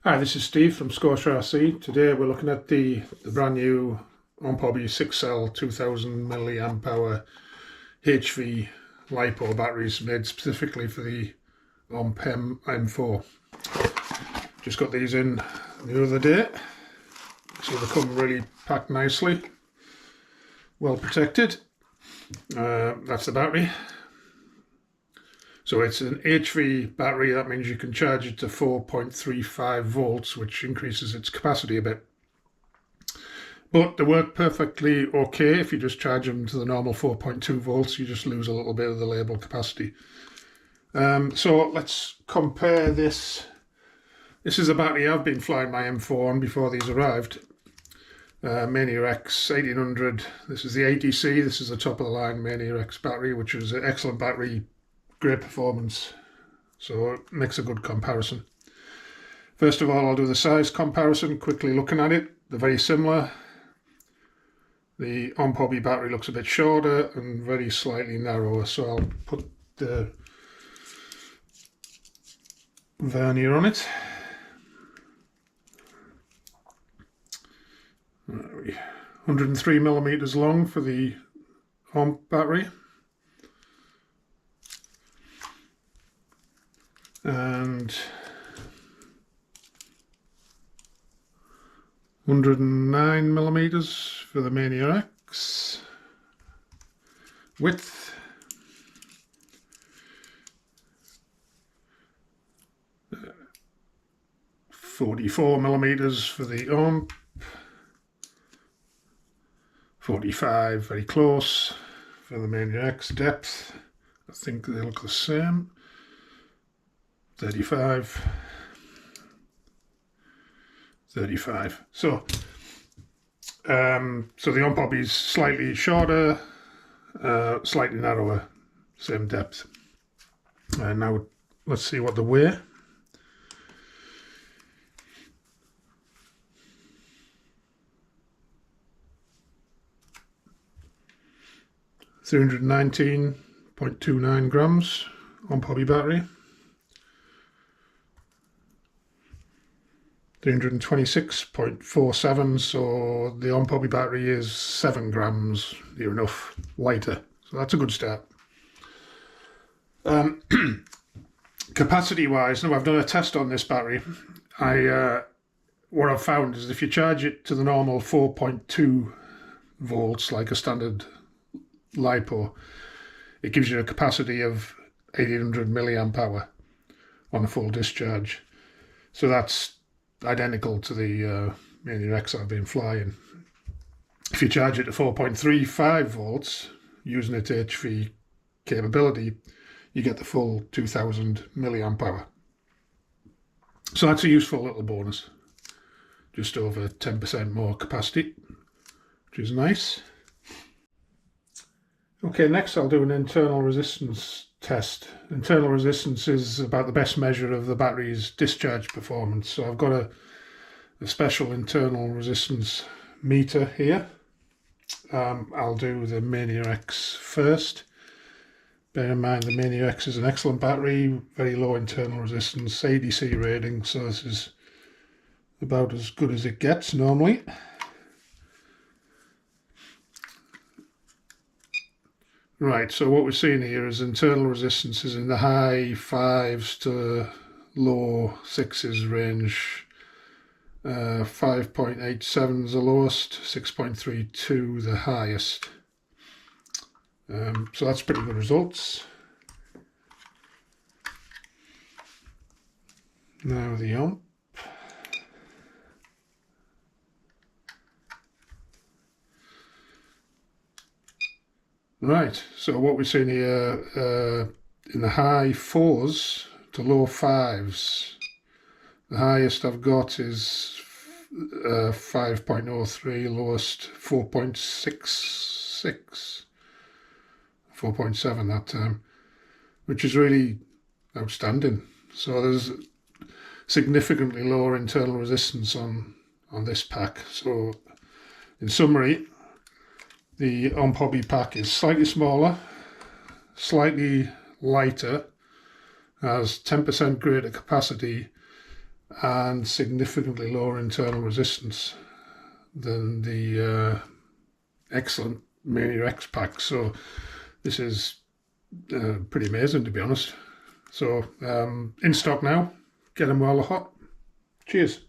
Hi, this is Steve from Scotia RC. Today we're looking at the brand new OMPHobby 6s-2000mAh HV LiPo batteries made specifically for the OMPHobby M4. Just got these in the other day, so they come really packed nicely, well protected. That's the battery. So it's an HV battery. That means you can charge it to 4.35 volts, which increases its capacity a bit. But they work perfectly okay if you just charge them to the normal 4.2 volts. You just lose a little bit of the label capacity. So let's compare this. This is a battery I've been flying my M4 on before these arrived. Mania X 1800. This is the ATC. This is the top of the line Mania X battery, which is an excellent battery. Great performance, so it makes a good comparison. First of all, I'll do the size comparison, quickly looking at it. They're very similar. The OMPHobby battery looks a bit shorter and very slightly narrower, so I'll put the vernier on it. 103mm long for the OMP battery. And 109mm for the Mania X. Width 44mm for the OMP. 45, very close, for the Mania X. Depth, I think they look the same. 35. So the OMPHobby is slightly shorter, slightly narrower, same depth. Now let's see what they weigh. $319.29 grams OMPHobby battery. 326.47, so the OMPHobby battery is 7 grams, near enough, lighter. So that's a good start. Capacity wise, now I've done a test on this battery. What I've found is if you charge it to the normal 4.2 volts, like a standard LiPo, it gives you a capacity of 1800 milliamp hour on a full discharge. So that's identical to the Mania X I've been flying. If you charge it to 4.35 volts using its HV capability, you get the full 2000 milliamp hour. So that's a useful little bonus. Just over 10% more capacity, which is nice. Okay, next I'll do an internal resistance test. Internal resistance is about the best measure of the battery's discharge performance. So I've got a special internal resistance meter here. I'll do the Mania X first. Bear in mind the Mania X is an excellent battery, very low internal resistance, ADC rating, so this is about as good as it gets normally. Right, so what we're seeing here is internal resistance is in the high 5s to low 6s range. 5.87 is the lowest, 6.32 the highest. So that's pretty good results. Now the OMP. Right, so what we're seeing here in the high 4s to low 5s. The highest I've got is 5.03, lowest 4.66, 4.7 that time, which is really outstanding. So there's significantly lower internal resistance on this pack. So in summary, the OMPHobby pack is slightly smaller, slightly lighter, has 10% greater capacity, and significantly lower internal resistance than the excellent Mania X pack. So this is pretty amazing, to be honest. So in stock now. Get them while they're hot. Cheers.